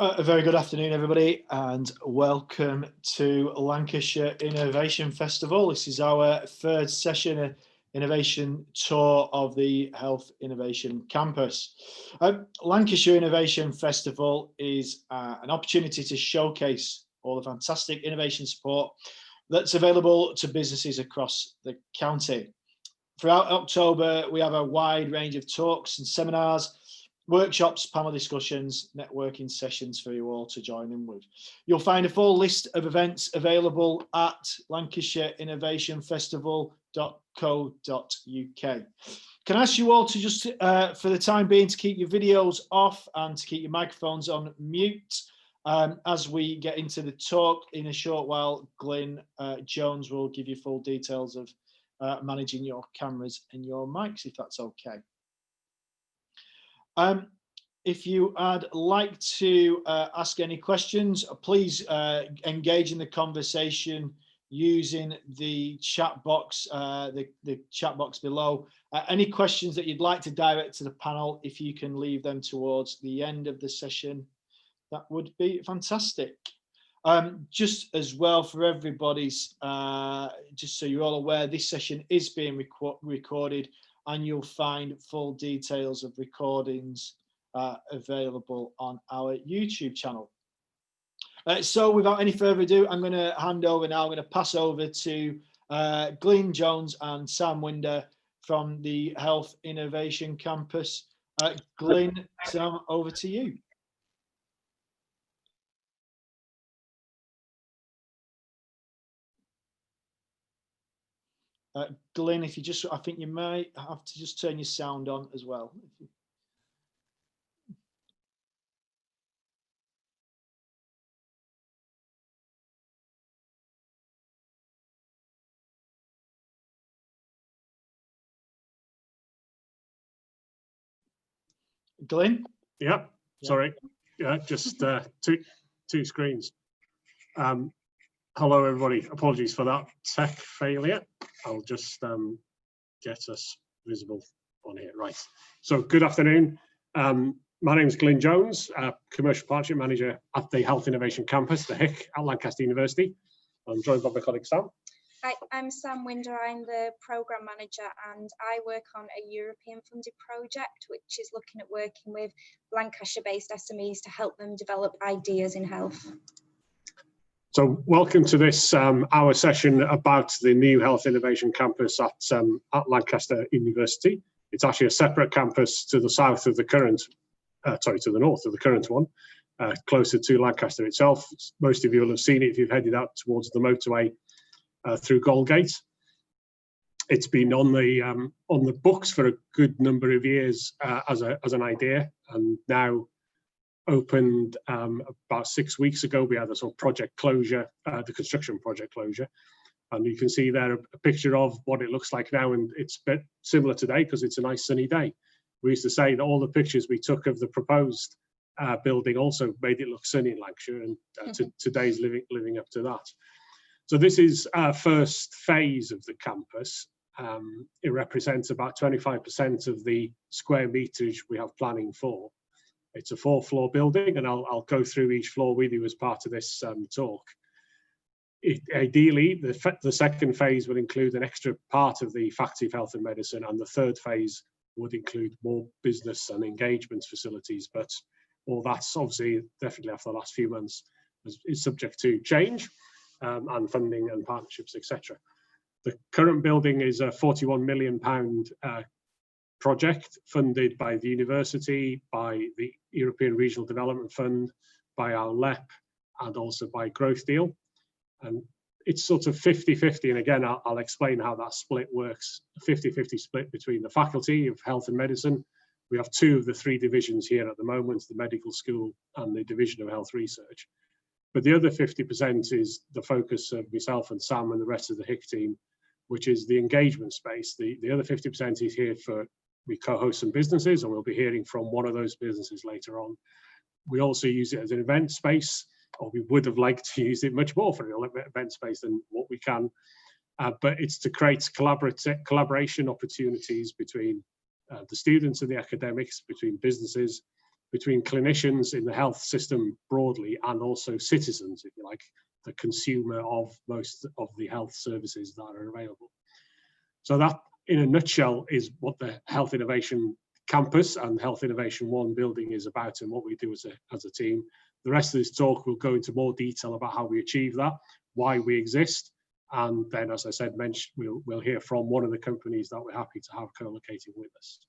A very good afternoon, everybody, and welcome to Lancashire Innovation Festival. This is our third session, innovation tour of the Health Innovation Campus. Lancashire Innovation Festival is an opportunity to showcase all the fantastic innovation support that's available to businesses across the county. Throughout October, we have a wide range of talks and seminars, workshops, panel discussions, networking sessions for you all to join in with. You'll find a full list of events available at lancashireinnovationfestival.co.uk. Can I ask you all to just, for the time being, to keep your videos off and to keep your microphones on mute. As we get into the talk in a short while, Glyn Jones will give you full details of managing your cameras and your mics, if that's okay. If you would like to ask any questions, please engage in the conversation using the chat box, the chat box below. Any questions that you'd like to direct to the panel, if you can leave them towards the end of the session, that would be fantastic. Just as well for everybody's, just so you're all aware, this session is being recorded, and you'll find full details of recordings available on our YouTube channel. So without any further ado, I'm going to hand over now. I'm going to pass over to Glyn Jones and Sam Winder from the Health Innovation Campus. Glyn, Sam, over to you. Glyn, if you just, I think you may have to just turn your sound on as well. Glyn? Yeah, sorry. Yeah, just two screens. Hello, everybody. Apologies for that tech failure. I'll just get us visible on here. Right. So good afternoon. My name is Glyn Jones, Commercial Partnership Manager at the Health Innovation Campus, the HIC at Lancaster University. I'm joined by my colleague Sam. Hi, I'm Sam Winder. I'm the Programme Manager, and I work on a European funded project which is looking at working with Lancashire-based SMEs to help them develop ideas in health. So welcome to this our session about the new Health Innovation Campus at Lancaster University. It's actually a separate campus to the south of the current, to the north of the current one, closer to Lancaster itself. Most of you will have seen it if you've headed out towards the motorway through Goldgate. It's been on the books for a good number of years as an idea, and now opened about 6 weeks ago. We had a sort of project closure, the construction project closure, and you can see there a picture of what it looks like now, and it's a bit similar today because it's a nice sunny day. We used to say that all the pictures we took of the proposed building also made it look sunny in Lancashire, and today's living up to that. So this is our first phase of the campus. It represents about 25% of the square meterage we have planning for. It's a 4-floor building, and I'll go through each floor with you as part of this talk. Ideally, the second phase will include an extra part of the Faculty of Health and Medicine, and the third phase would include more business and engagement facilities, but all that's obviously definitely after the last few months is subject to change and funding and partnerships, etc. The current building is a £41 million project funded by the university, by the European Regional Development Fund, by our LEP, and also by Growth Deal. And it's sort of 50-50, and again, I'll explain how that split works. A 50-50 split between the Faculty of Health and Medicine. We have 2 of the 3 divisions here at the moment, the Medical School and the Division of Health Research. But the other 50% is the focus of myself and Sam and the rest of the HIC team, which is the engagement space. The other 50% is here for, we co-host some businesses, and we'll be hearing from one of those businesses later on. We also use it as an event space, or we would have liked to use it much more for an event space than what we can. But it's to create collaboration opportunities between the students and the academics, between businesses, between clinicians in the health system broadly and also citizens, if you like, the consumer of most of the health services that are available. So that, in a nutshell, is what the Health Innovation Campus and Health Innovation One building is about and what we do as a team. The rest of this talk will go into more detail about how we achieve that, why we exist, and then, as I said, we'll hear from one of the companies that we're happy to have co-located with us.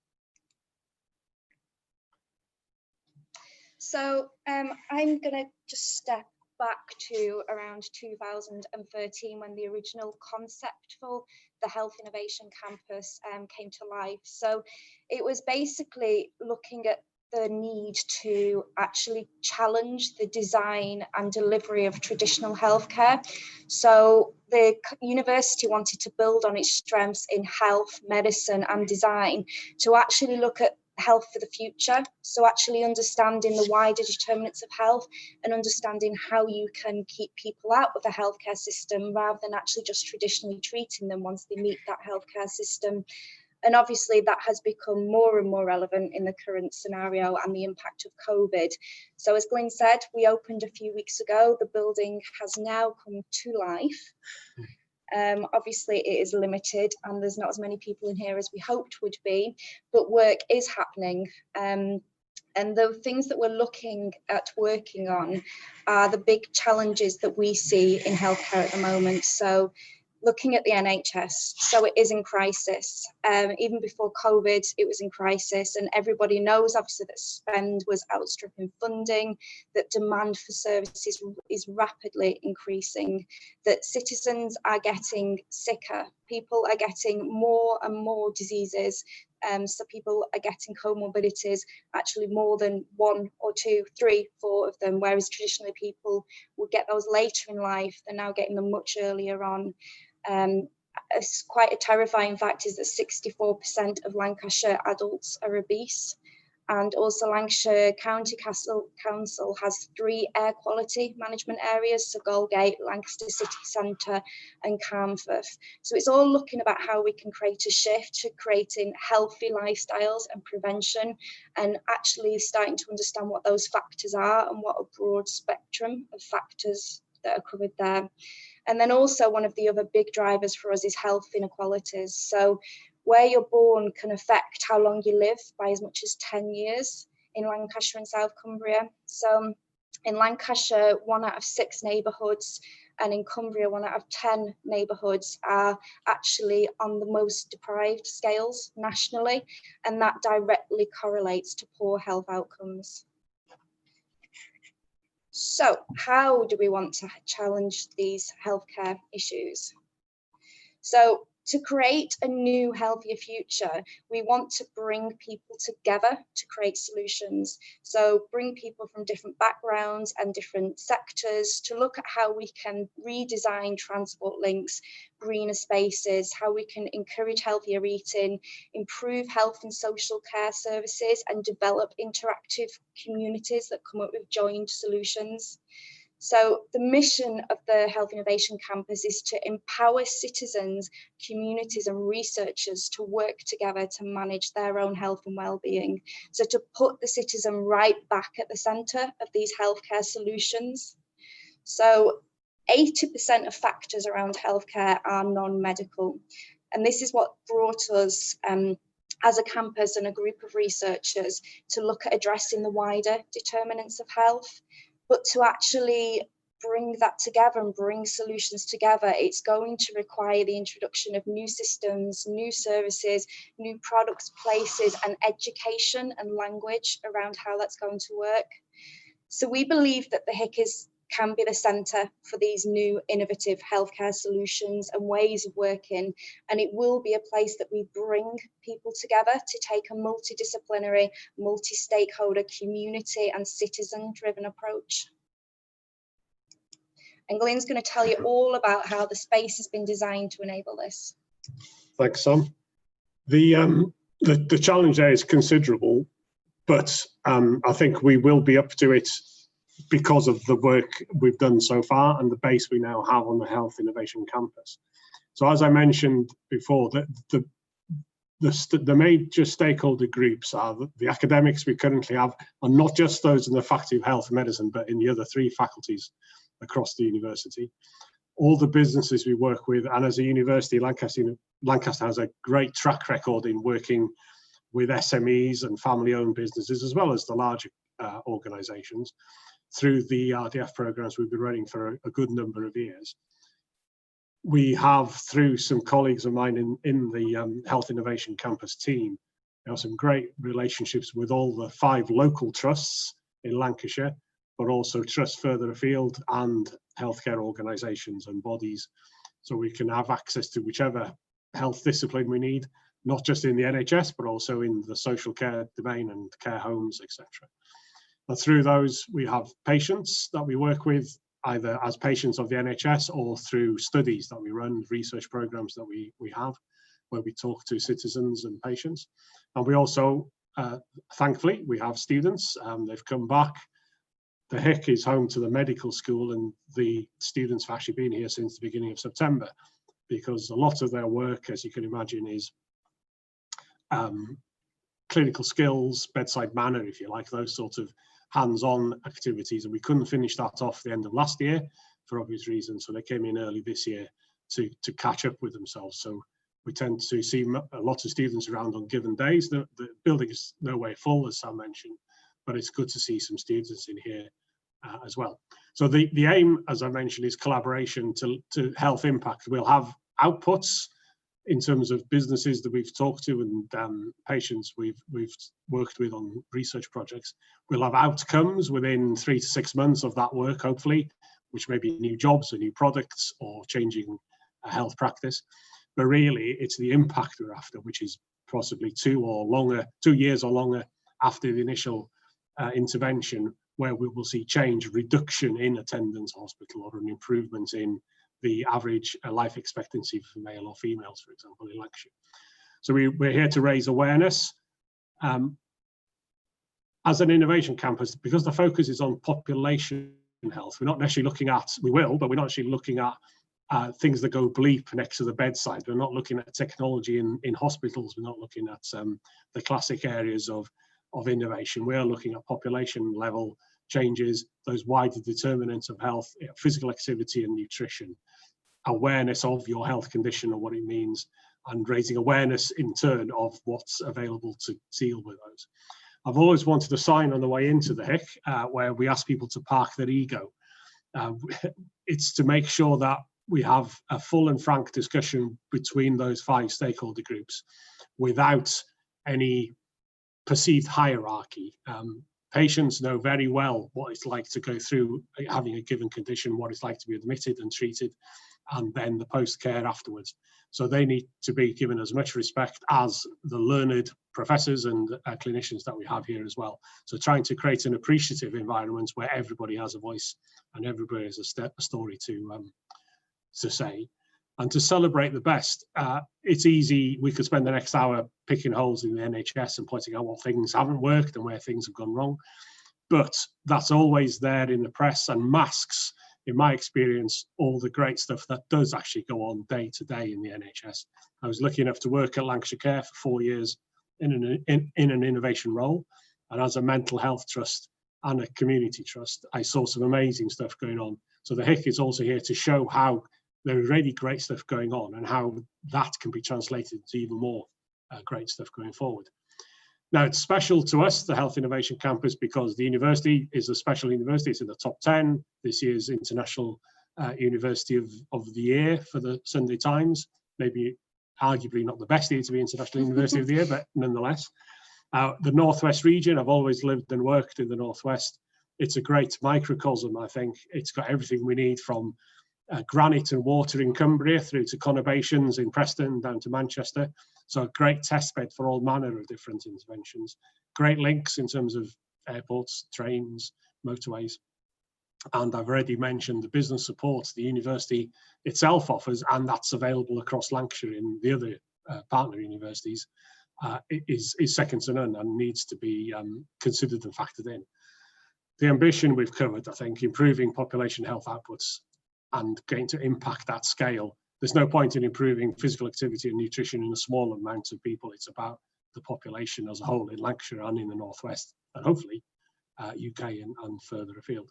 So I'm going to just step back to around 2013 when the original concept for the Health Innovation Campus came to life. So it was basically looking at the need to actually challenge the design and delivery of traditional healthcare. So the university wanted to build on its strengths in health, medicine and design to actually look at health for the future. So actually understanding the wider determinants of health and understanding how you can keep people out of the healthcare system rather than actually just traditionally treating them once they meet that healthcare system. And obviously that has become more and more relevant in the current scenario and the impact of COVID. So as Glyn said, we opened a few weeks ago. The building has now come to life. Obviously it is limited and there's not as many people in here as we hoped would be, but work is happening. And the things that we're looking at working on are the big challenges that we see in healthcare at the moment. So looking at the NHS, so it is in crisis. Even before COVID, it was in crisis, and everybody knows obviously that spend was outstripping funding, that demand for services is rapidly increasing, that citizens are getting sicker, people are getting more and more diseases. So people are getting comorbidities, actually more than 1 or 2, 3, 4 of them, whereas traditionally people would get those later in life. They're now getting them much earlier on. It's quite a terrifying fact is that 64% of Lancashire adults are obese, and also Lancashire County Council has 3 air quality management areas, so Goldgate, Lancaster City Centre and Carnforth. So it's all looking about how we can create a shift to creating healthy lifestyles and prevention, and actually starting to understand what those factors are and what a broad spectrum of factors that are covered there. And then also one of the other big drivers for us is health inequalities. So where you're born can affect how long you live by as much as 10 years in Lancashire and South Cumbria. So in Lancashire, 1 out of 6 neighbourhoods, and in Cumbria, 1 out of 10 neighbourhoods are actually on the most deprived scales nationally, and that directly correlates to poor health outcomes. So how do we want to challenge these healthcare issues? So to create a new, healthier future, we want to bring people together to create solutions. So bring people from different backgrounds and different sectors to look at how we can redesign transport links, greener spaces, how we can encourage healthier eating, improve health and social care services, and develop interactive communities that come up with joint solutions. So the mission of the Health Innovation Campus is to empower citizens, communities and researchers to work together to manage their own health and well-being. So to put the citizen right back at the centre of these healthcare solutions. So 80% of factors around healthcare are non-medical. And this is what brought us as a campus and a group of researchers to look at addressing the wider determinants of health. But to actually bring that together and bring solutions together, it's going to require the introduction of new systems, new services, new products, places, and education and language around how that's going to work. So we believe that the HIC can be the centre for these new innovative healthcare solutions and ways of working, and it will be a place that we bring people together to take a multidisciplinary, multi-stakeholder, community and citizen-driven approach. And Glyn's going to tell you all about how the space has been designed to enable this. Thanks, Sam. The challenge there is considerable, but I think we will be up to it because of the work we've done so far and the base we now have on the Health Innovation Campus. So as I mentioned before, the major stakeholder groups are the academics we currently have, and not just those in the Faculty of Health and Medicine, but in the other 3 faculties across the university. All the businesses we work with, and as a university, Lancaster has a great track record in working with SMEs and family-owned businesses, as well as the larger organisations, through the RDF programmes we've been running for a good number of years. We have, through some colleagues of mine in the Health Innovation Campus team, some great relationships with all the 5 local trusts in Lancashire, but also trusts further afield and healthcare organisations and bodies, so we can have access to whichever health discipline we need, not just in the NHS, but also in the social care domain and care homes, etc. And through those, we have patients that we work with, either as patients of the NHS or through studies that we run, research programs that we have, where we talk to citizens and patients. And we also, thankfully, we have students. They've come back. The HIC is home to the medical school, and the students have actually been here since the beginning of September, because a lot of their work, as you can imagine, is clinical skills, bedside manner, if you like, those sort of hands-on activities, and we couldn't finish that off the end of last year for obvious reasons, so they came in early this year to catch up with themselves. So we tend to see a lot of students around on given days. The building is nowhere full, as Sam mentioned, but it's good to see some students in here as well. So the aim, as I mentioned, is collaboration to health impact. We'll have outputs in terms of businesses that we've talked to and patients we've worked with on research projects. We'll have outcomes within 3 to 6 months of that work, hopefully, which may be new jobs or new products or changing a health practice. But really, it's the impact we're after, which is possibly 2 years or longer after the initial intervention, where we will see change, reduction in attendance hospital, or an improvement in the average life expectancy for male or females, for example, in Lancashire. So we're here to raise awareness. As an innovation campus, because the focus is on population health, we're not necessarily looking at, we will, but we're not actually looking at things that go bleep next to the bedside. We're not looking at technology in hospitals. We're not looking at the classic areas of innovation. We're looking at population level changes, those wider determinants of health, physical activity and nutrition, awareness of your health condition and what it means, and raising awareness in turn of what's available to deal with those. I've always wanted a sign on the way into the HIC where we ask people to park their ego. It's to make sure that we have a full and frank discussion between those 5 stakeholder groups without any perceived hierarchy. Patients know very well what it's like to go through having a given condition, what it's like to be admitted and treated, and then the post-care afterwards. So they need to be given as much respect as the learned professors and clinicians that we have here as well. So trying to create an appreciative environment where everybody has a voice and everybody has a story to say. And to celebrate the best, it's easy. We could spend the next hour picking holes in the NHS and pointing out what things haven't worked and where things have gone wrong. But that's always there in the press and masks, in my experience, all the great stuff that does actually go on day to day in the NHS. I was lucky enough to work at Lancashire Care for 4 years in an innovation role. And as a mental health trust and a community trust, I saw some amazing stuff going on. So the HIC is also here to show how there's really great stuff going on and how that can be translated to even more great stuff going forward. Now, it's special to us, the Health Innovation Campus, because the university is a special university. It's in the top 10 this year's International University of the Year for the Sunday Times. Maybe arguably not the best year to be International University of the Year, but nonetheless. The Northwest region, I've always lived and worked in the Northwest. It's a great microcosm, I think. It's got everything we need from granite and water in Cumbria through to conurbations in Preston down to Manchester. So a great testbed for all manner of different interventions. Great links in terms of airports, trains, motorways. And I've already mentioned the business support the university itself offers, and that's available across Lancashire in the other partner universities, is second to none and needs to be considered and factored in. The ambition we've covered, I think, improving population health outputs and getting to impact that scale there's no point in improving physical activity and nutrition in a small amount of people. It's about the population as a whole in Lancashire and in the Northwest, and hopefully UK and further afield.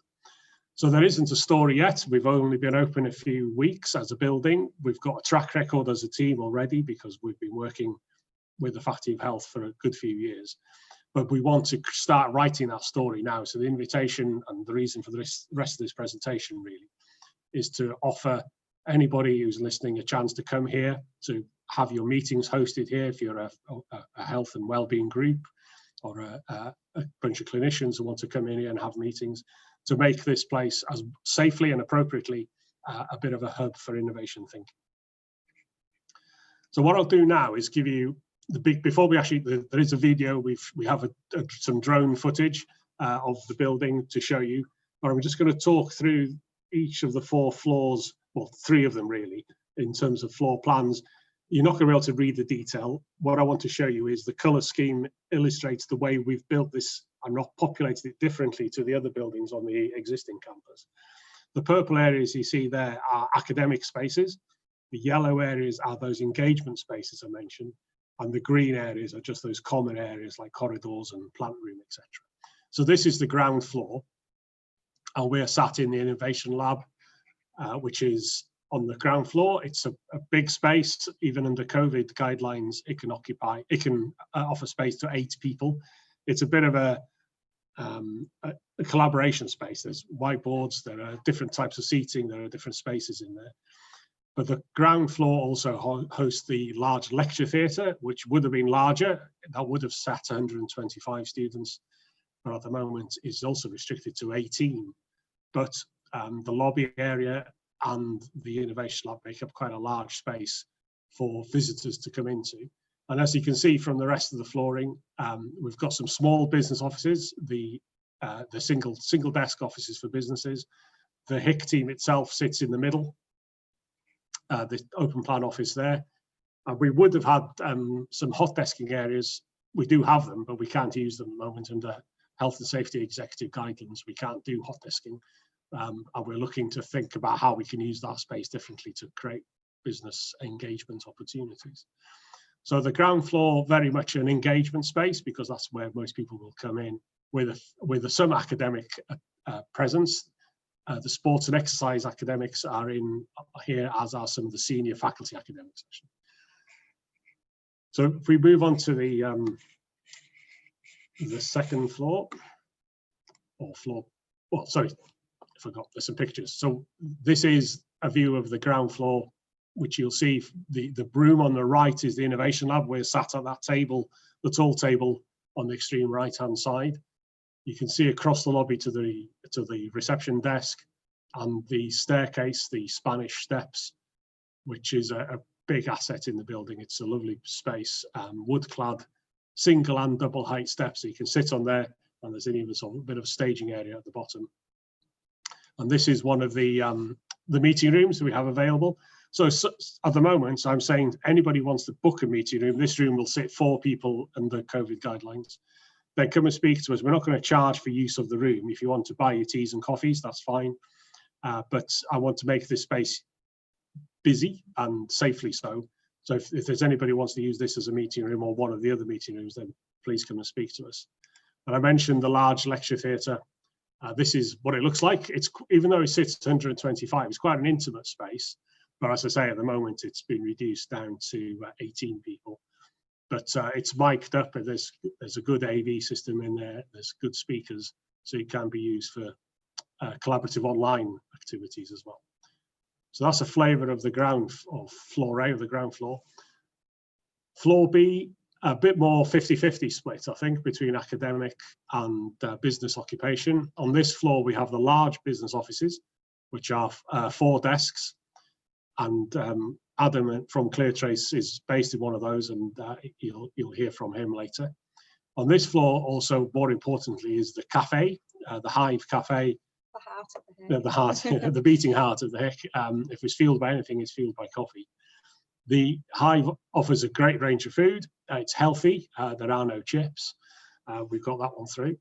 So there isn't a story yet. We've only been open a few weeks as a building. We've got a track record as a team already because we've been working with the Faculty of Health for a good few years. But we want to start writing that story now. So the invitation and the reason for the rest of this presentation really is to offer anybody who's listening a chance to come here, to have your meetings hosted here if you're a health and wellbeing group or a bunch of clinicians who want to come in here and have meetings, to make this place as safely and appropriately a bit of a hub for innovation thinking. So what I'll do now is give you the big, before we actually, there is a video, we have some drone footage of the building to show you, but I'm just going to talk through each of the 4 floors, well, 3 of them really, in terms of floor plans. You're not going to be able to read the detail. What I want to show you is the colour scheme illustrates the way we've built this and not populated it differently to the other buildings on the existing campus. The purple areas you see there are academic spaces. The yellow areas are those engagement spaces I mentioned. And the green areas are just those common areas like corridors and plant room, etc. So this is the ground floor. And we're sat in the innovation lab, which is on the ground floor. It's a big space. Even under COVID guidelines, it can offer space to 8 people. It's a bit of a collaboration space. There's whiteboards, there are different types of seating, there are different spaces in there. But the ground floor also hosts the large lecture theatre, which would have been larger. That would have sat 125 students, but at the moment is also restricted to 18. But the lobby area and the innovation lab make up quite a large space for visitors to come into. And as you can see from the rest of the flooring, we've got some small business offices, the single desk offices for businesses. The HIC team itself sits in the middle, the open plan office there. We would have had some hot desking areas. We do have them, but we can't use them at the moment under health and safety executive guidelines. We can't do hot desking. And we're looking to think about how we can use that space differently to create business engagement opportunities. So the ground floor, very much an engagement space because that's where most people will come in with some academic presence. The sports and exercise academics are in here, as are some of the senior faculty academics. Actually. So if we move on to the second floor, or floor, well, sorry, I forgot, there's some pictures. So this is a view of the ground floor, which you'll see the room on the right is the innovation lab. We're sat at that table, the tall table on the extreme right-hand side. You can see across the lobby to the reception desk and the staircase, the Spanish steps, which is a big asset in the building. It's a lovely space, wood-clad, single and double height steps. So you can sit on there, and there's even a bit of a staging area at the bottom. And this is one of the meeting rooms that we have available. So at the moment, I'm saying anybody wants to book a meeting room, this room will sit 4 people under COVID guidelines. They come and speak to us. We're not going to charge for use of the room. If you want to buy your teas and coffees, that's fine. But I want to make this space busy and safely so. So if there's anybody who wants to use this as a meeting room or one of the other meeting rooms, then please come and speak to us. And I mentioned the large lecture theatre. This is what it looks like. It's, even though it sits at 125, it's quite an intimate space. But as I say, at the moment, it's been reduced down to 18 people. But it's mic'd up, and there's a good AV system in there. There's good speakers, so it can be used for collaborative online activities as well. So that's a flavour of the ground, or floor A of the ground floor. Floor B, a bit more 50-50 split, I think, between academic and business occupation. On this floor, we have the large business offices, which are 4 desks. And Adam from ClearTrace is based in one of those, and you'll hear from him later. On this floor, also more importantly, is the cafe, the Hive Cafe. The heart of the HIC. The heart, the beating heart of the HIC. If it's fueled by anything, it's fueled by coffee. The Hive offers a great range of food. It's healthy. There are no chips. We've got that one through.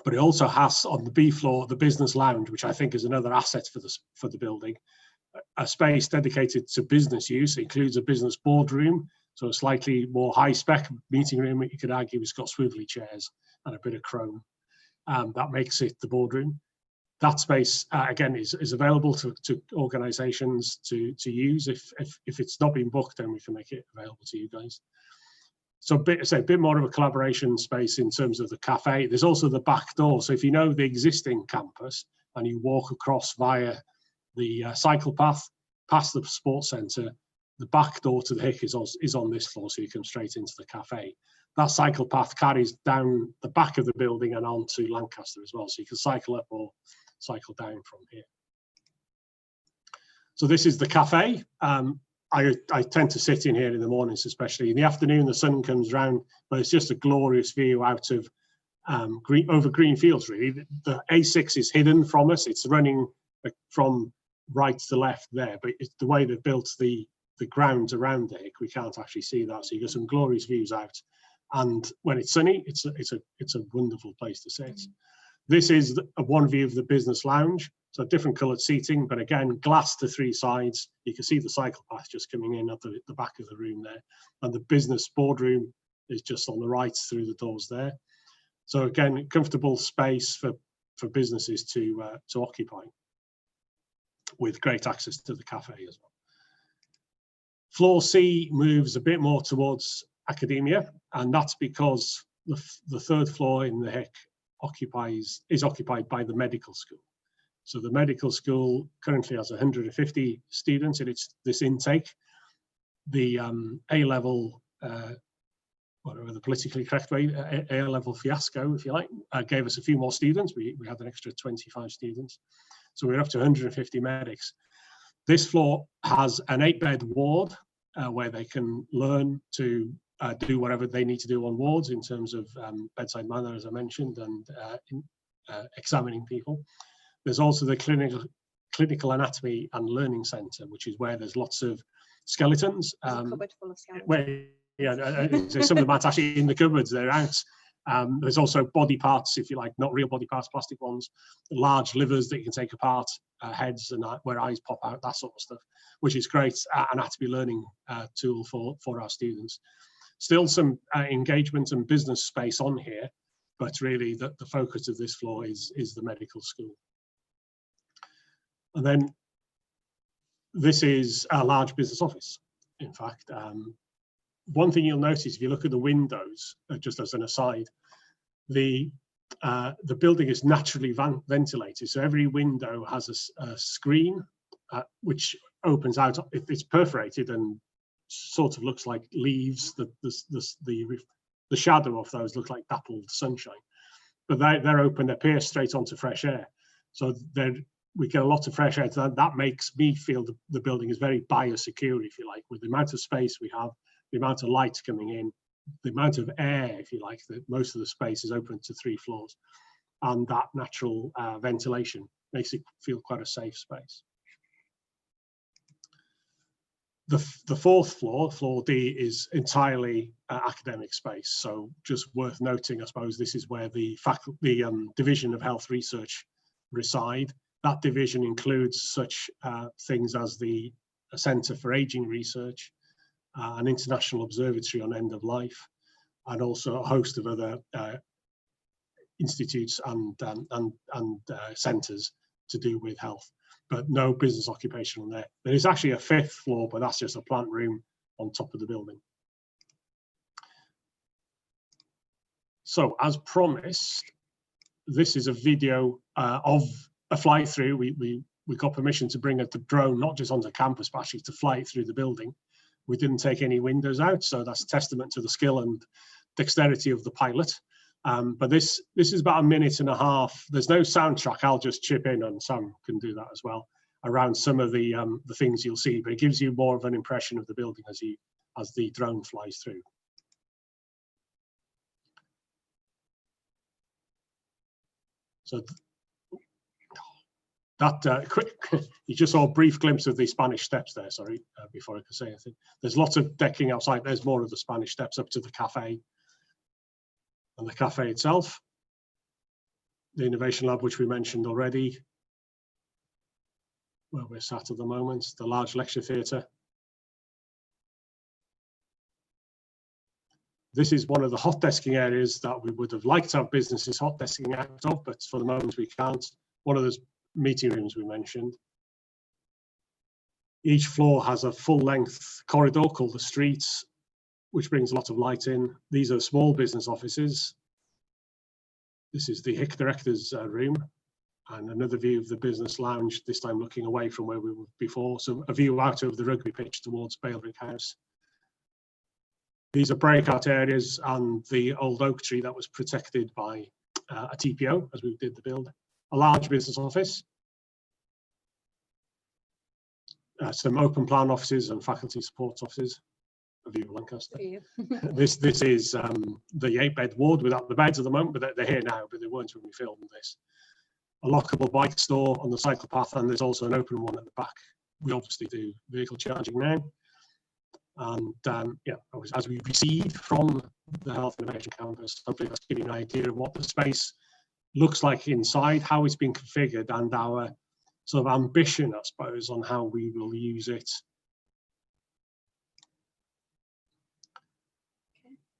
But it also has on the B floor the business lounge, which I think is another asset for the building. a space dedicated to business use. It includes a business boardroom, so a slightly more high-spec meeting room. You could argue it's got swivelly chairs and a bit of chrome. That makes it the boardroom. That space, again, is available to organisations to use. If it's not been booked, then we can make it available to you guys. So a bit more of a collaboration space in terms of the cafe. There's also the back door. So if you know the existing campus and you walk across via the cycle path past the sports centre, the back door to the HIC is on this floor, so you come straight into the cafe. That cycle path carries down the back of the building and onto Lancaster as well, so you can cycle up or cycle down from here. So this is the cafe. I tend to sit in here in the mornings, especially in the afternoon. The sun comes round, but it's just a glorious view out of over green fields. Really, the A6 is hidden from us. It's running from right to left there, but it's the way they've built the grounds around the HIC, we can't actually see that. So you get some glorious views out, and when it's sunny, it's a wonderful place to sit. This is one view of the business lounge. So different coloured seating, but again, glass to three sides. You can see the cycle path just coming in at the back of the room there. And the business boardroom is just on the right through the doors there. So again, comfortable space for businesses to occupy, with great access to the cafe as well. Floor C moves a bit more towards academia, and that's because the third floor in the HIC is occupied by the medical school. So the medical school currently has 150 students in this intake. The A-level, whatever the politically correct way, A-level fiasco, if you like, gave us a few more students. We had an extra 25 students. So we're up to 150 medics. This floor has an 8-bed ward where they can learn to do whatever they need to do on wards in terms of bedside manner, as I mentioned, and examining people. There's also the clinical anatomy and learning centre, which is where there's lots of skeletons. Cupboard full of skeletons. Where, some of them aren't actually in the cupboards, they're out. There's also body parts, if you like, not real body parts, plastic ones, large livers that you can take apart, heads and where eyes pop out, that sort of stuff, which is great anatomy learning tool for our students. Still some engagement and business space on here, but really the focus of this floor is the medical school. And then this is a large business office. In fact, one thing you'll notice if you look at the windows, just as an aside, the building is naturally ventilated. So every window has a screen which opens out. It's perforated and sort of looks like leaves. The shadow of those look like dappled sunshine, but they're open. They appear straight onto fresh air. So we get a lot of fresh air. That makes me feel the building is very biosecure, if you like, with the amount of space we have, the amount of light coming in, the amount of air, if you like, that most of the space is open to 3 floors, and that natural ventilation makes it feel quite a safe space. The fourth floor, floor D, is entirely academic space. So just worth noting, I suppose, this is where the Division of Health Research reside. That division includes such things as the Centre for Ageing Research, an international observatory on end of life, and also a host of other institutes and centres to do with health, but no business occupation on there. There is actually a 5th floor, but that's just a plant room on top of the building. So as promised, this is a video of a fly through. We got permission to bring a drone, not just onto campus, but actually to fly it through the building. We didn't take any windows out, so that's a testament to the skill and dexterity of the pilot. But this is about 1.5 minutes. There's no soundtrack. I'll just chip in, and Sam can do that as well, around some of the things you'll see. But it gives you more of an impression of the building as the drone flies through. So that quick, you just saw a brief glimpse of the Spanish Steps there. Sorry, before I could say anything. There's lots of decking outside. There's more of the Spanish Steps up to the cafe. And the cafe itself, the Innovation Lab, which we mentioned already. where we're sat at the moment, the large lecture theatre. This is one of the hot desking areas that we would have liked to have businesses hot desking out of, but for the moment we can't. One of those meeting rooms we mentioned. Each floor has a full-length corridor called the streets, which brings a lot of light in. These are small business offices. This is the HIC director's room, and another view of the business lounge, this time looking away from where we were before. So a view out of the rugby pitch towards Balebrick House. These are breakout areas and the old oak tree that was protected by a TPO as we did the build. A large business office. Some open plan offices and faculty support offices. A view of Lancaster. This is the 8-bed ward without the beds at the moment, but they're here now, but they weren't when we filmed this. A lockable bike store on the cycle path, and there's also an open one at the back. We obviously do vehicle charging now. And yeah, as we recede from the Health Innovation Campus, hopefully that's giving you an idea of what the space looks like inside, how it's been configured, and our sort of ambition, I suppose, on how we will use it.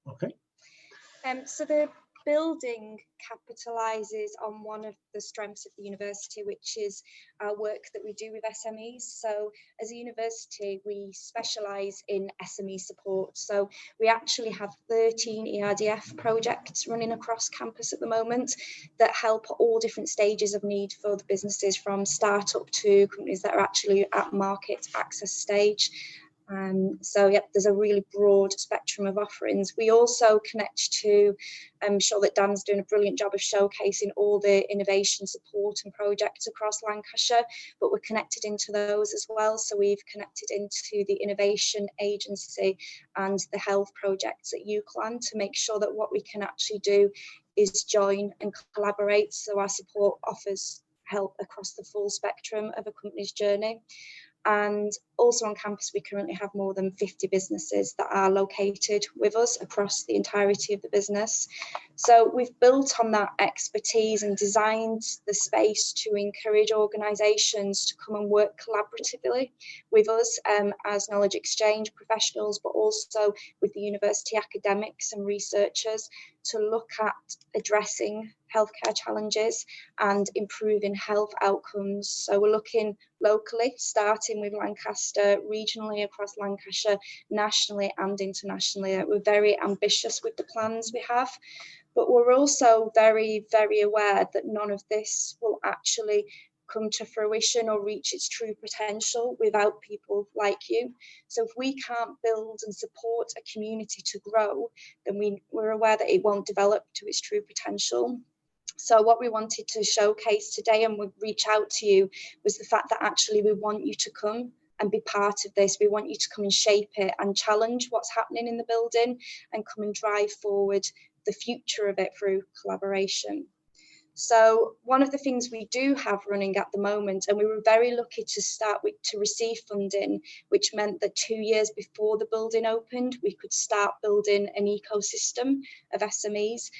Okay. So the building capitalises on one of the strengths of the university, which is our work that we do with SMEs. So as a university, we specialise in SME support. So we actually have 13 ERDF projects running across campus at the moment that help at all different stages of need for the businesses, from startup to companies that are actually at market access stage. So yeah, there's a really broad spectrum of offerings. We also connect to, I'm sure that Dan's doing a brilliant job of showcasing all the innovation support and projects across Lancashire, but we're connected into those as well. So we've connected into the Innovation Agency and the health projects at UCLan to make sure that what we can actually do is join and collaborate. So our support offers help across the full spectrum of a company's journey. And also on campus, we currently have more than 50 businesses that are located with us across the entirety of the business. So we've built on that expertise and designed the space to encourage organisations to come and work collaboratively with us as knowledge exchange professionals, but also with the university academics and researchers to look at addressing healthcare challenges and improving health outcomes. So we're looking locally, starting with Lancaster, regionally across Lancashire, nationally and internationally. We're very ambitious with the plans we have, but we're also very, very aware that none of this will actually come to fruition or reach its true potential without people like you. So if we can't build and support a community to grow, then we're aware that it won't develop to its true potential. So what we wanted to showcase today and would reach out to you was the fact that actually we want you to come and be part of this. We want you to come and shape it and challenge what's happening in the building and come and drive forward the future of it through collaboration. So one of the things we do have running at the moment, and we were very lucky to receive funding, which meant that 2 years before the building opened, we could start building an ecosystem of SMEs.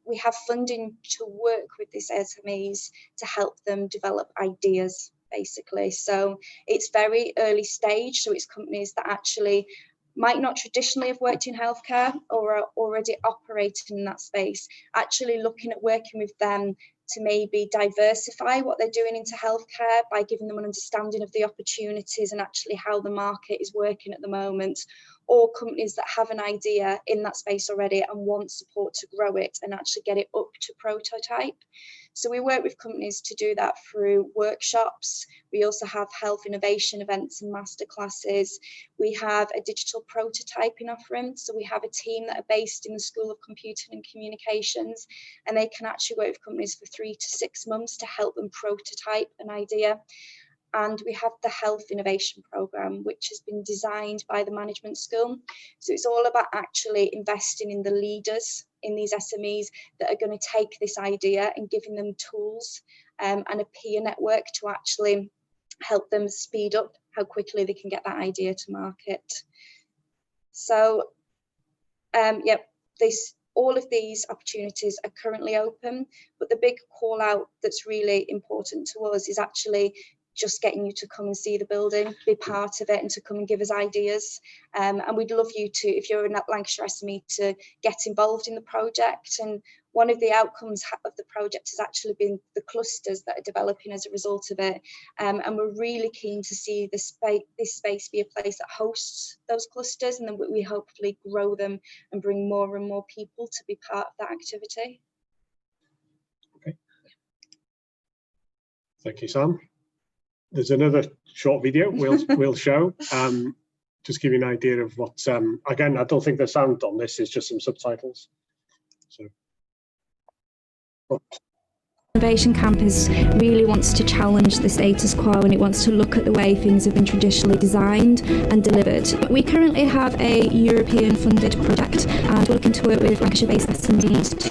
We have funding to work with these SMEs to help them develop ideas, basically. So it's very early stage. So it's companies that actually might not traditionally have worked in healthcare or are already operating in that space, actually looking at working with them to maybe diversify what they're doing into healthcare by giving them an understanding of the opportunities and actually how the market is working at the moment, or companies that have an idea in that space already and want support to grow it and actually get it up to prototype. So we work with companies to do that through workshops. We also have health innovation events and masterclasses. We have a digital prototyping offering. So we have a team that are based in the School of Computing and Communications, and they can actually work with companies for 3 to 6 months to help them prototype an idea. And we have the Health Innovation Programme, which has been designed by the management school. So it's all about actually investing in the leaders in these SMEs that are going to take this idea and giving them tools and a peer network to actually help them speed up how quickly they can get that idea to market. So, all of these opportunities are currently open, but the big call out that's really important to us is actually just getting you to come and see the building, be part of it, and to come and give us ideas. And we'd love you to, if you're in that Lancashire SME, to get involved in the project. And one of the outcomes of the project has actually been the clusters that are developing as a result of it. And we're really keen to see this space be a place that hosts those clusters, and then we hopefully grow them and bring more and more people to be part of that activity. Okay. Thank you, Sam. There's another short video we'll show. Just give you an idea of what, again, I don't think there's sound on this, it's just some subtitles. So. Innovation Campus really wants to challenge the status quo, and it wants to look at the way things have been traditionally designed and delivered. We currently have a European funded project, and we're looking to work with Lancashire-based SMEs to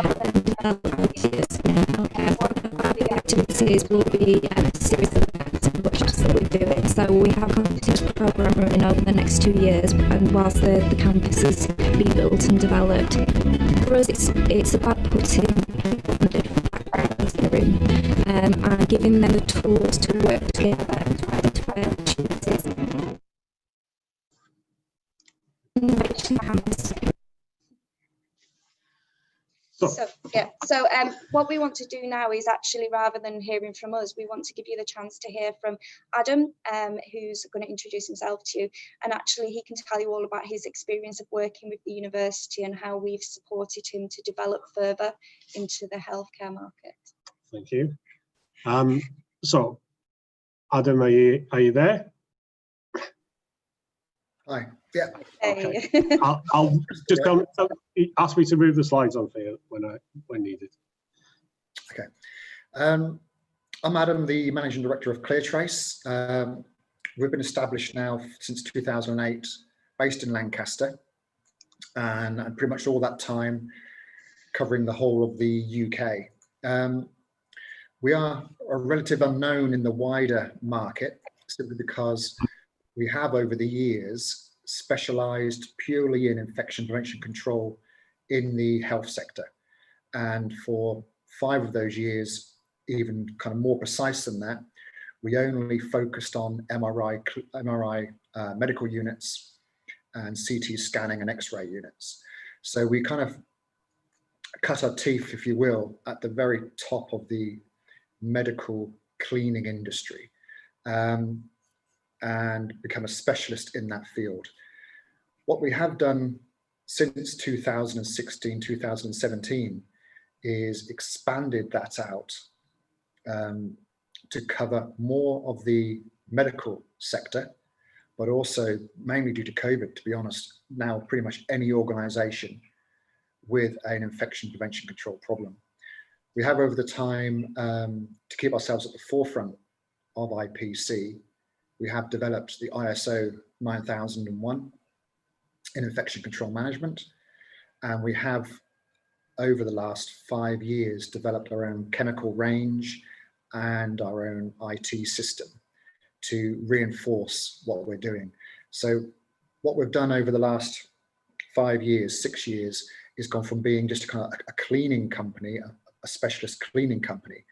help them develop ideas in healthcare. One of the activities will be a series of events and workshops that we're doing. So we have a continuous programme running over the next 2 years, and whilst the campus is being built and developed. For us, it's about putting funded backgrounds in the room and giving them the tools to work together and to identify opportunities. Innovation Campus. So what we want to do now is actually, rather than hearing from us, we want to give you the chance to hear from Adam, who's going to introduce himself to you, and actually he can tell you all about his experience of working with the university and how we've supported him to develop further into the healthcare market. Thank you. So, Adam, are you there? Hi. Yeah. Okay. I'll just ask me to move the slides on for you when needed. Okay. I'm Adam, the Managing Director of ClearTrace. We've been established now since 2008, based in Lancaster, and pretty much all that time covering the whole of the UK. We are a relative unknown in the wider market, simply because we have over the years specialised purely in infection prevention control in the health sector. And for 5 of those years, even kind of more precise than that, we only focused on MRI medical units and CT scanning and X-ray units. So we kind of cut our teeth, if you will, at the very top of the medical cleaning industry. And become a specialist in that field. What we have done since 2016, 2017 is expanded that out to cover more of the medical sector, but also mainly due to COVID, to be honest, now pretty much any organisation with an infection prevention control problem. We have over the time, to keep ourselves at the forefront of IPC, we have developed the ISO 9001 in infection control management. And we have, over the last 5 years, developed our own chemical range and our own IT system to reinforce what we're doing. So what we've done over the last 5 years, 6 years, is gone from being just a kind of a cleaning company, a specialist cleaning company,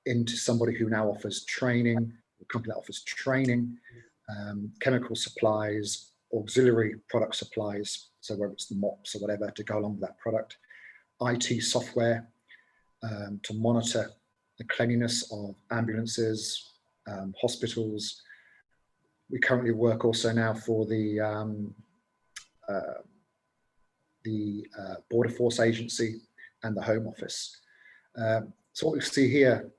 into somebody who now offers training, a company that offers training, chemical supplies, auxiliary product supplies, so whether it's the mops or whatever to go along with that product, IT software to monitor the cleanliness of ambulances, hospitals. We currently work also now for the Border Force Agency and the Home Office. So what we see here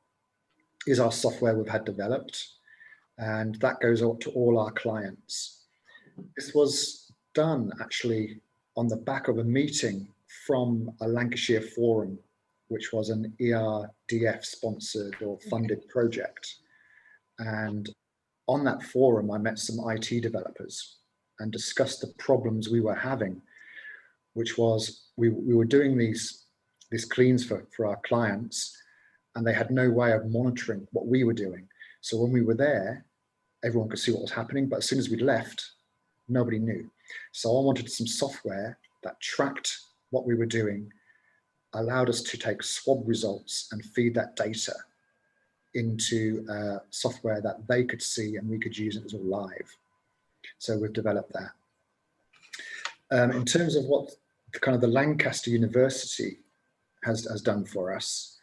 is our software we've had developed, and that goes out to all our clients. This was done actually on the back of a meeting from a Lancashire forum, which was an ERDF sponsored or funded project. And on that forum, I met some IT developers and discussed the problems we were having, which was we were doing these cleans for our clients, and they had no way of monitoring what we were doing. So when we were there, everyone could see what was happening, but as soon as we'd left, nobody knew. So I wanted some software that tracked what we were doing, allowed us to take swab results and feed that data into software that they could see and we could use it as all live. So we've developed that. In terms of what kind of the Lancaster University has done for us,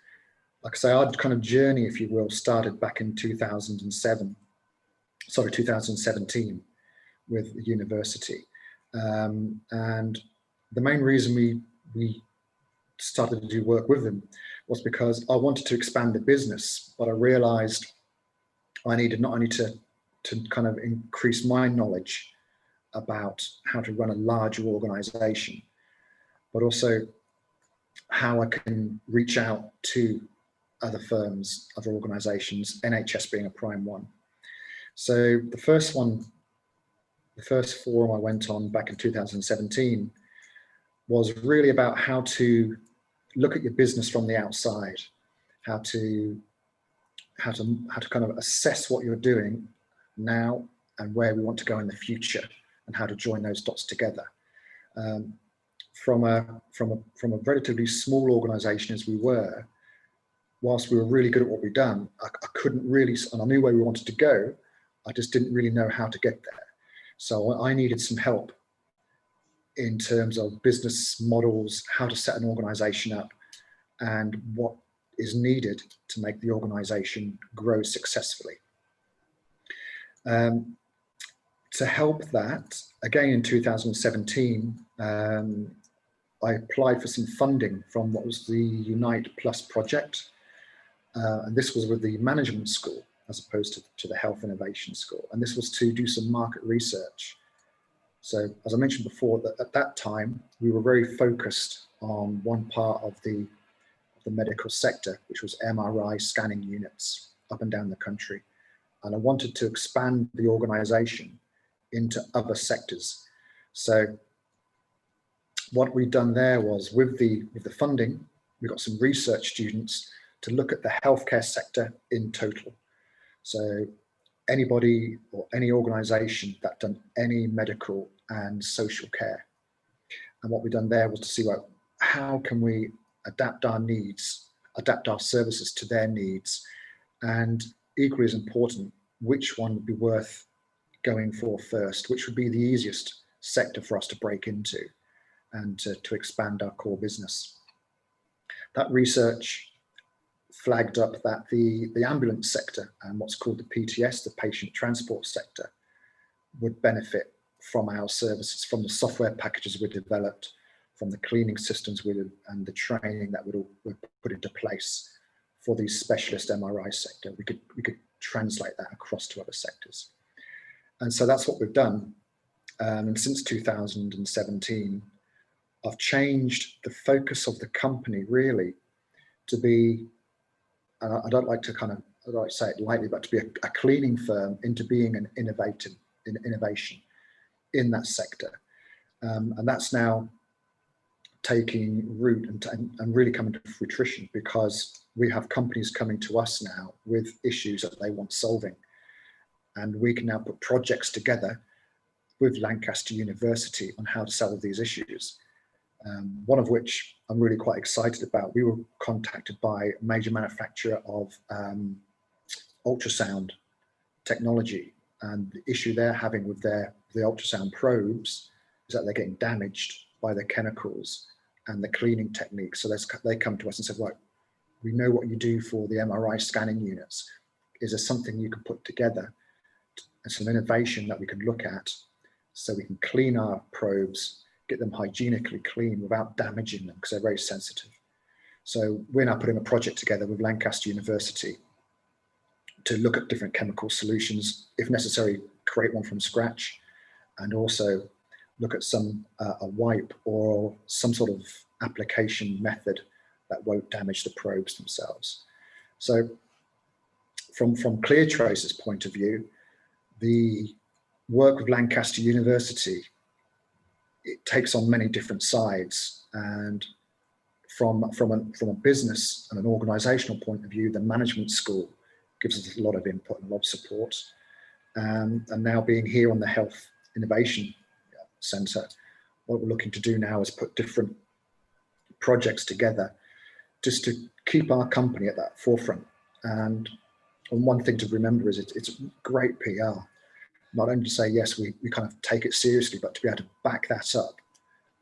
like I say, our kind of journey, if you will, started back in 2017 with the university. And the main reason we started to do work with them was because I wanted to expand the business, but I realized I needed not only to kind of increase my knowledge about how to run a larger organization, but also how I can reach out to other firms, other organizations, NHS being a prime one. So the first forum I went on back in 2017 was really about how to look at your business from the outside, how to kind of assess what you're doing now and where we want to go in the future, and how to join those dots together. From a relatively small organization as we were, whilst we were really good at what we'd done, I couldn't really, and I knew where we wanted to go, I just didn't really know how to get there. So I needed some help in terms of business models, how to set an organization up, and what is needed to make the organization grow successfully. To help that, again in 2017, I applied for some funding from what was the Unite Plus project. And this was with the management school as opposed to the health innovation school. And this was to do some market research. So as I mentioned before, that at that time, we were very focused on one part of the medical sector, which was MRI scanning units up and down the country. And I wanted to expand the organization into other sectors. So what we've done there was with the funding, we got some research students to look at the healthcare sector in total. So anybody or any organization that done any medical and social care. And what we've done there was to see, well, how can we adapt our needs, adapt our services to their needs, and equally as important, which one would be worth going for first, which would be the easiest sector for us to break into and to expand our core business. That research flagged up that the ambulance sector and what's called the PTS, the patient transport sector, would benefit from our services, from the software packages we developed, from the cleaning systems and the training that we put into place for the specialist MRI sector. We could translate that across to other sectors. And so that's what we've done. And since 2017, I've changed the focus of the company really to be, I don't like to say it lightly, but to be a cleaning firm into being an innovation in that sector. And that's now taking root and really coming to fruition, because we have companies coming to us now with issues that they want solving. And we can now put projects together with Lancaster University on how to solve these issues. One of which I'm really quite excited about. We were contacted by a major manufacturer of ultrasound technology, and the issue they're having with the ultrasound probes is that they're getting damaged by the chemicals and the cleaning techniques. So they come to us and said, right, we know what you do for the MRI scanning units. Is there something you can put together and some innovation that we can look at so we can clean our probes, get them hygienically clean without damaging them, because they're very sensitive. So we're now putting a project together with Lancaster University to look at different chemical solutions, if necessary, create one from scratch, and also look at a wipe or some sort of application method that won't damage the probes themselves. So from ClearTrace's point of view, the work with Lancaster University, it takes on many different sides, and from a business and an organizational point of view, the management school gives us a lot of input and a lot of support. And now being here on the Health Innovation Centre, what we're looking to do now is put different projects together just to keep our company at that forefront. And And one thing to remember is it's great PR, not only to say, yes, we kind of take it seriously, but to be able to back that up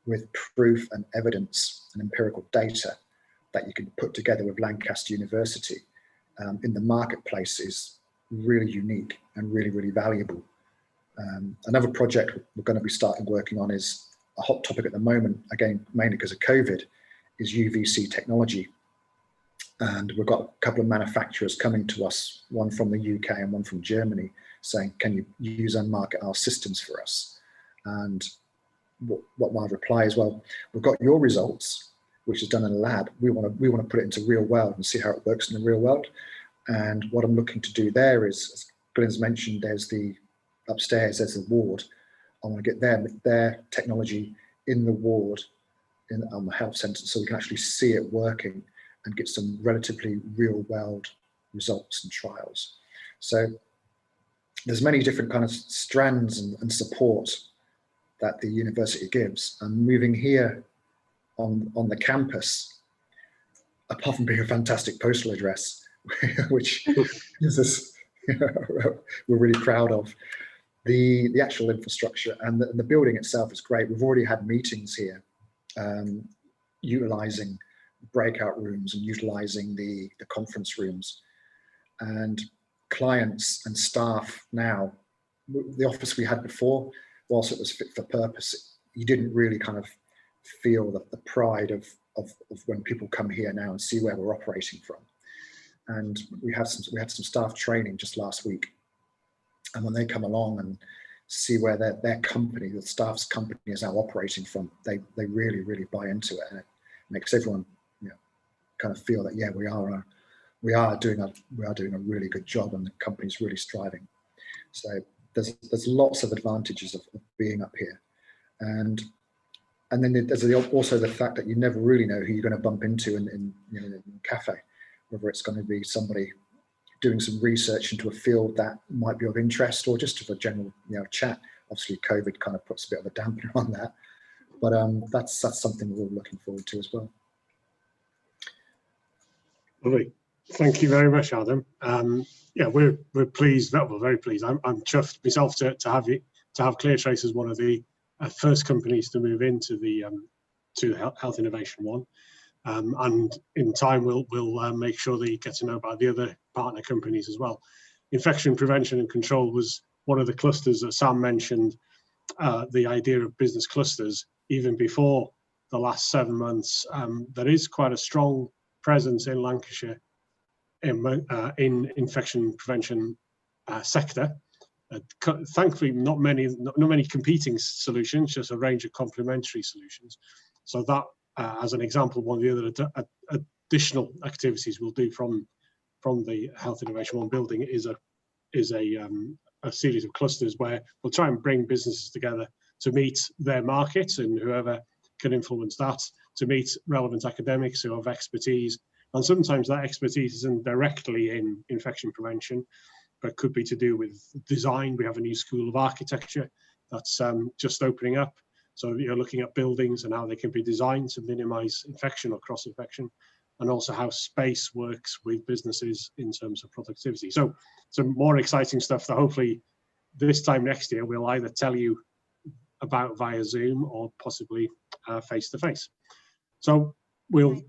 with proof and evidence and empirical data that you can put together with Lancaster University in the marketplace is really unique and really, really valuable. Another project we're going to be starting working on is a hot topic at the moment, again, mainly because of COVID, is UVC technology. And we've got a couple of manufacturers coming to us, one from the UK and one from Germany, saying, can you use and market our systems for us? And what my reply is, well, we've got your results, which is done in a lab. We want to put it into real world and see how it works in the real world. And what I'm looking to do there is, as Glyn's mentioned, there's the upstairs, there's the ward. I want to get their technology in the ward on the health centre, so we can actually see it working and get some relatively real world results and trials. So there's many different kind of strands and support that the university gives. And moving here on the campus, apart from being a fantastic postal address, which is this, we're really proud of, the actual infrastructure and the building itself is great. We've already had meetings here, utilizing breakout rooms and utilizing the conference rooms, and clients and staff now. The office we had before, whilst it was fit for purpose, you didn't really kind of feel the pride of when people come here now and see where we're operating from. And we had some staff training just last week, and when they come along and see where their company, the staff's company, is now operating from, they really, really buy into it, and it makes everyone, kind of feel that, yeah, we are doing a really good job, and the company's really striving. So there's lots of advantages of being up here, and then there's also the fact that you never really know who you're going to bump into in a cafe, whether it's going to be somebody doing some research into a field that might be of interest, or just for a general chat. Obviously, COVID kind of puts a bit of a dampener on that, but that's something we're all looking forward to as well. Lovely. Thank you very much, Adam. Yeah, we're pleased. We're very pleased. I'm chuffed myself to have ClearTrace as one of the first companies to move into the Health Innovation One. And in time, we'll make sure that you get to know about the other partner companies as well. Infection prevention and control was one of the clusters that Sam mentioned. The idea of business clusters, even before the last 7 months, there is quite a strong presence in Lancashire in infection prevention sector. Thankfully, not many competing solutions, just a range of complementary solutions. So that, as an example, one of the other additional activities we'll do from the Health Innovation One building is a series of clusters where we'll try and bring businesses together to meet their markets, and whoever can influence that, to meet relevant academics who have expertise. And sometimes that expertise isn't directly in infection prevention, but could be to do with design. We have a new school of architecture that's just opening up. So you're looking at buildings and how they can be designed to minimize infection or cross-infection, and also how space works with businesses in terms of productivity. So some more exciting stuff that hopefully this time next year we'll either tell you about via Zoom or possibly face-to-face. So we'll...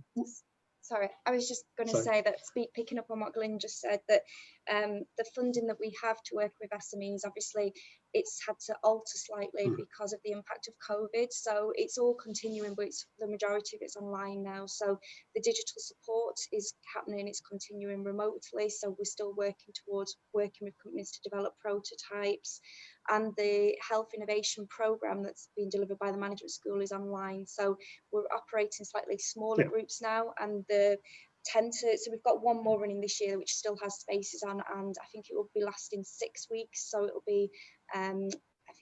Sorry, I was just going to say that, picking up on what Glyn just said, that the funding that we have to work with SMEs, obviously it's had to alter slightly because of the impact of COVID. So it's all continuing, but the majority of it's online now. So the digital support is happening, it's continuing remotely. So we're still working towards working with companies to develop prototypes. And the health innovation program that's being delivered by the management school is online. So we're operating slightly smaller groups now, and so we've got one more running this year which still has spaces on, and I think it will be lasting 6 weeks. So it'll be I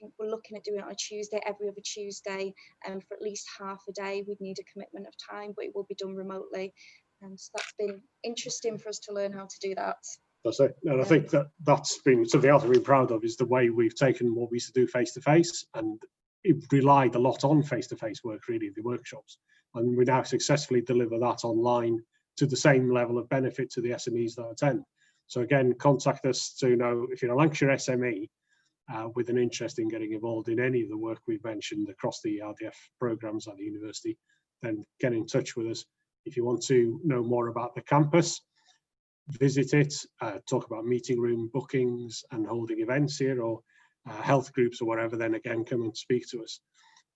think we're looking at doing it on a Tuesday, every other Tuesday, and for at least half a day. We'd need a commitment of time, but it will be done remotely. And so that's been interesting for us to learn how to do that. That's it. And I think that's been something else we're proud of, is the way we've taken what we used to do face-to-face, and it relied a lot on face-to-face work, really, the workshops. And we now successfully deliver that online to the same level of benefit to the SMEs that attend. So again, contact us to know if you're a Lancashire SME with an interest in getting involved in any of the work we've mentioned across the RDF programs at the university, then get in touch with us. If you want to know more about the campus, visit it, talk about meeting room bookings and holding events here, or health groups or whatever, then again, come and speak to us.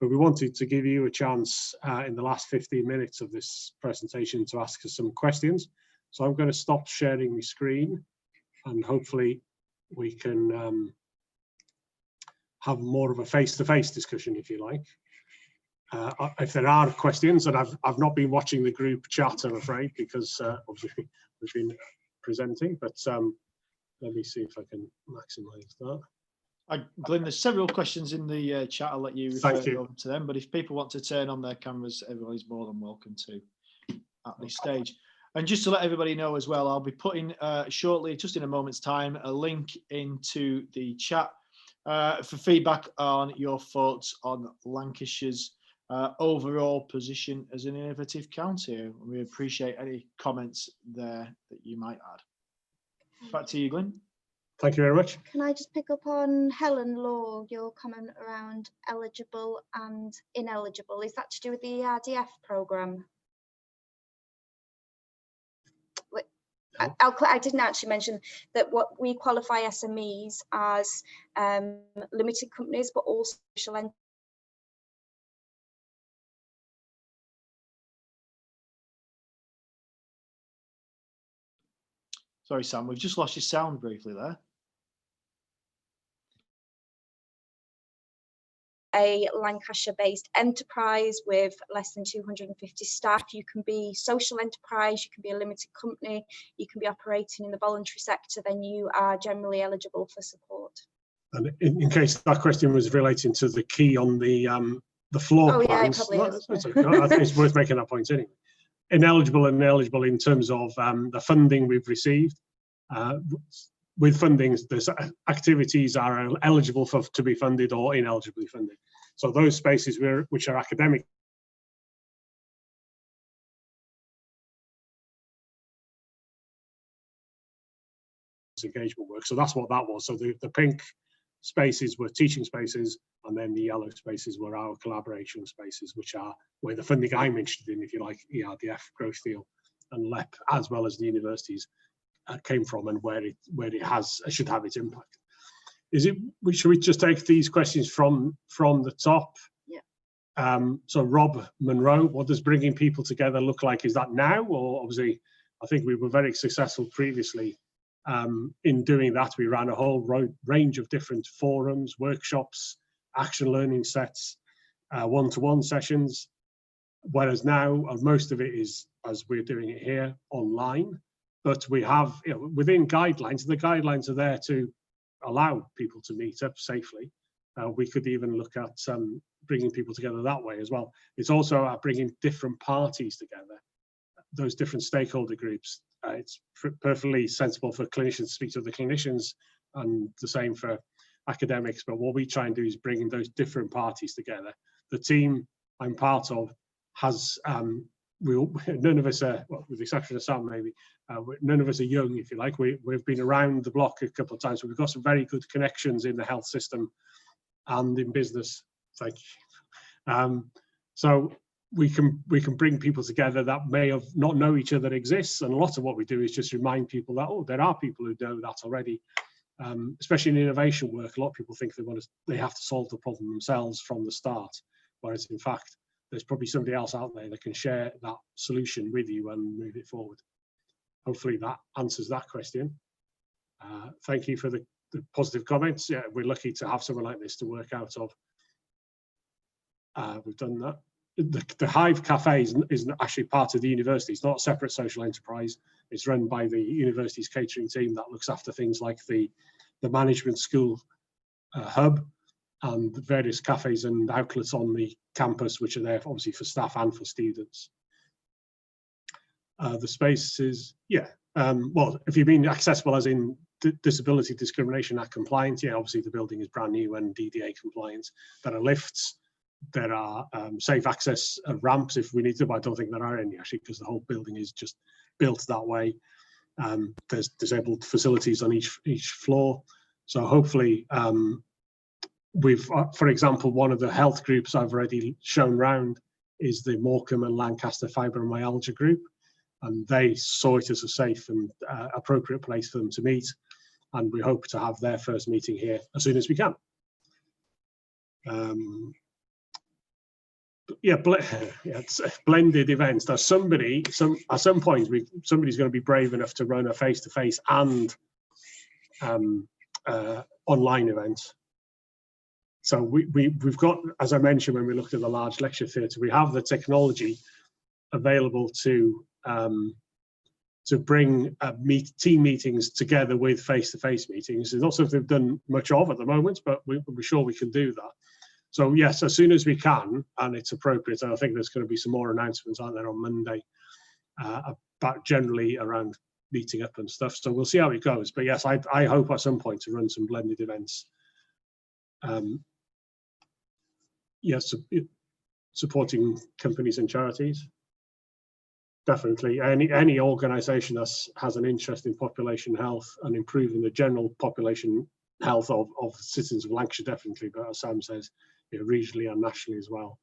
But we wanted to give you a chance in the last 15 minutes of this presentation to ask us some questions. So I'm going to stop sharing my screen, and hopefully we can have more of a face-to-face discussion, if you like. If there are questions, and I've not been watching the group chat, I'm afraid, because obviously we've been presenting, but let me see if I can maximize that. Glyn, there's several questions in the chat. I'll let you refer over to them, but if people want to turn on their cameras, everybody's more than welcome to at this stage. And just to let everybody know as well, I'll be putting shortly, just in a moment's time, a link into the chat for feedback on your thoughts on Lancashire's overall position as an innovative county. We appreciate any comments there that you might add. Back to you, Glyn. Thank you very much. Can I just pick up on Helen Law, your comment around eligible and ineligible? Is that to do with the RDF programme? I didn't actually mention that what we qualify SMEs as limited companies, but also social entities. Sorry, Sam, we've just lost your sound briefly there. A Lancashire-based enterprise with less than 250 staff. You can be social enterprise, you can be a limited company, you can be operating in the voluntary sector, then you are generally eligible for support. And in case that question was relating to the key on the floor plans, yeah, it probably is. I think it's worth making that point anyway. Ineligible and eligible in terms of the funding we've received. With funding, there's activities are eligible to be funded or ineligibly funded. So those spaces which are academic engagement work. So that's what that was. So the pink spaces were teaching spaces, and then the yellow spaces were our collaboration spaces, which are where the funding I'm interested in, if you like, ERDF, Growth Deal, and LEP, as well as the universities, came from, and where it should have its impact. Should we just take these questions from the top? Yeah. So Rob Monroe, what does bringing people together look like? Is that now, or obviously I think we were very successful previously in doing that. We ran a whole range of different forums, workshops, action learning sets, one-to-one sessions, whereas now most of it is, as we're doing it here, online. But we have, within guidelines, the guidelines are there to allow people to meet up safely. We could even look at bringing people together that way as well. It's also about bringing different parties together, those different stakeholder groups. It's perfectly sensible for clinicians to speak to the clinicians, and the same for academics. But what we try and do is bringing those different parties together. The team I'm part of has, none of us are, well, with the exception of Sam maybe, none of us are young, if you like. We've been around the block a couple of times. We've got some very good connections in the health system and in business. Thank you. So we can bring people together that may have not know each other exists, and a lot of what we do is just remind people that, oh, there are people who know that already. Especially in innovation work, a lot of people think they have to solve the problem themselves from the start, whereas in fact there's probably somebody else out there that can share that solution with you and move it forward. Hopefully that answers that question. Thank you for the positive comments. Yeah, we're lucky to have someone like this to work out of. We've done that. The Hive Cafe is actually part of the university. It's not a separate social enterprise. It's run by the university's catering team that looks after things like the management school hub and various cafes and outlets on the campus, which are there obviously for staff and for students. The spaces, well, if you mean accessible as in Disability Discrimination Act compliant, yeah, obviously the building is brand new and DDA compliant. There are lifts, there are safe access ramps if we need to, but I don't think there are any actually, because the whole building is just built that way. There's disabled facilities on each floor. So hopefully we've, for example, one of the health groups I've already shown round is the Morecambe and Lancaster Fibromyalgia group, and they saw it as a safe and appropriate place for them to meet, and we hope to have their first meeting here as soon as we can. Yeah, it's blended events. There's somebody, at some point, somebody's going to be brave enough to run a face-to-face and online event. So we've got, as I mentioned when we looked at the large lecture theatre, we have the technology available to bring team meetings together with face-to-face meetings. It's not something we've done much of at the moment, but we're sure we can do that. So yes, as soon as we can, and it's appropriate, and I think there's going to be some more announcements, aren't there, on Monday, about generally around meeting up and stuff. So we'll see how it goes. But yes, I hope at some point to run some blended events. Yes, supporting companies and charities. Definitely, any organisation that has an interest in population health and improving the general population health of citizens of Lancashire, definitely, but as Sam says, regionally and nationally as well.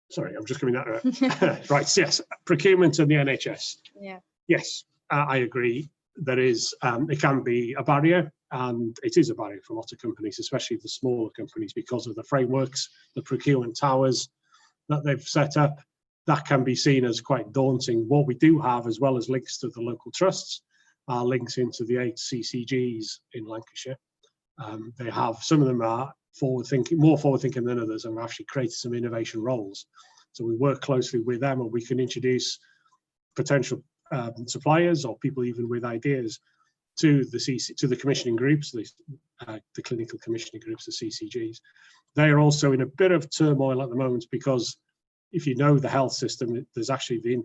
Sorry, I'm just coming out of it. Right, yes, procurement and the NHS. Yeah. Yes, I agree. There is, it can be a barrier, and it is a barrier for a lot of companies, especially the smaller companies, because of the frameworks, the procurement towers that they've set up. That can be seen as quite daunting. What we do have, as well as links to the local trusts, are links into the 8 CCGs in Lancashire. They have, some of them are forward-thinking, more forward-thinking than others, and we've actually created some innovation roles. So we work closely with them, and we can introduce potential suppliers or people even with ideas to the commissioning groups, the clinical commissioning groups, the CCGs. They are also in a bit of turmoil at the moment, because if you know the health system, there's actually the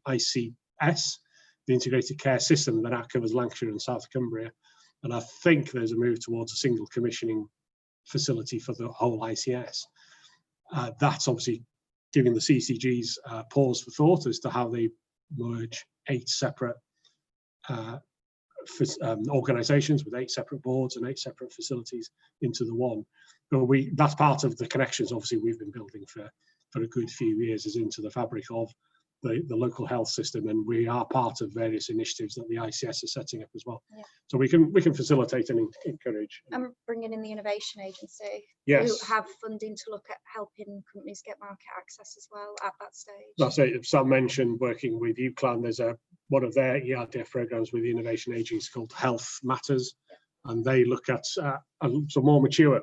ICS, the integrated care system, that covers Lancashire and South Cumbria. And I think there's a move towards a single commissioning facility for the whole ICS. That's obviously giving the CCGs pause for thought as to how they merge 8 separate organisations with 8 separate boards and 8 separate facilities into the one. But that's part of the connections, obviously, we've been building for a good few years, is into the fabric of the local health system, and we are part of various initiatives that the ICS is setting up as well. Yeah. So we can facilitate and encourage. And bringing in the innovation agency, yes, who have funding to look at helping companies get market access as well at that stage. That's it. Sam mentioned working with UCLan. There's one of their ERDF programs with the innovation agency called Health Matters, and they look at some more mature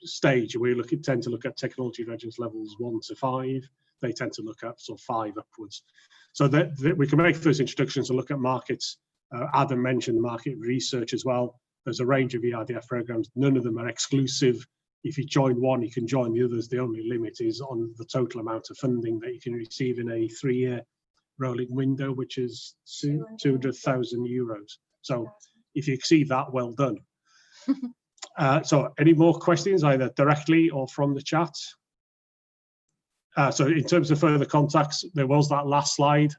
stage. We tend to look at technology readiness levels 1 to 5. They tend to look at sort of 5 upwards. So that we can make those introductions and look at markets. Adam mentioned market research as well. There's a range of ERDF programs. None of them are exclusive. If you join one, you can join the others. The only limit is on the total amount of funding that you can receive in a 3-year rolling window, which is 200,000 euros. So if you exceed that, well done. So any more questions, either directly or from the chat? So in terms of further contacts, there was that last slide.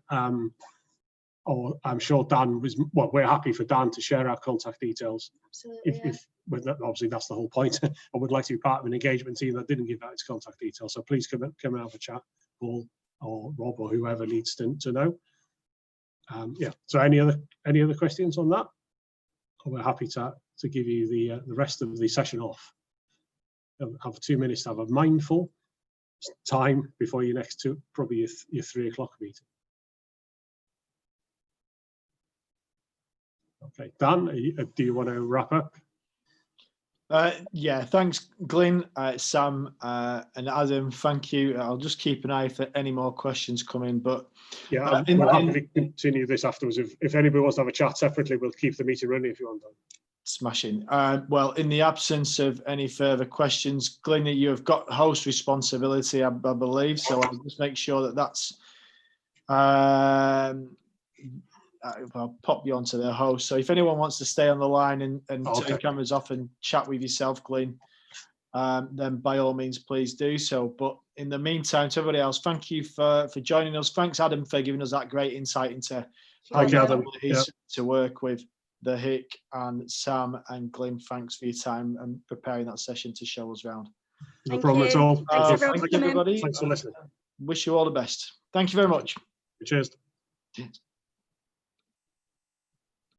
Or I'm sure Dan was, well, we're happy for Dan to share our contact details. Absolutely. Obviously that's the whole point. I would like to be part of an engagement team that didn't give out its contact details. So please come and have a chat, Paul or Rob or whoever needs to know. Yeah. So any other questions on that? We're happy to give you the rest of the session off. Have 2 minutes to have a mindful time before your next probably your 3 o'clock meeting. Okay, Dan, do you want to wrap up? Yeah, thanks, Glyn, Sam, and Adam. Thank you. I'll just keep an eye for any more questions coming. But yeah, we'll happily continue this afterwards. If anybody wants to have a chat separately, we'll keep the meeting running if you want to. Smashing. Well, in the absence of any further questions, Glyn, you have got host responsibility, I believe. So I'll just make sure that's. I'll pop you onto the host. So if anyone wants to stay on the line and turn cameras off and chat with yourself, Glyn, then by all means, please do so. But in the meantime, to everybody else, thank you for joining us. Thanks, Adam, for giving us that great insight into how Thank you, Adam. it is to work with the HIC, and Sam and Glyn. Thanks for your time and preparing that session to show us around. No problem at all. Thanks, Thank you, everybody. Thanks for listening. Wish you all the best. Thank you very much. Cheers. Cheers.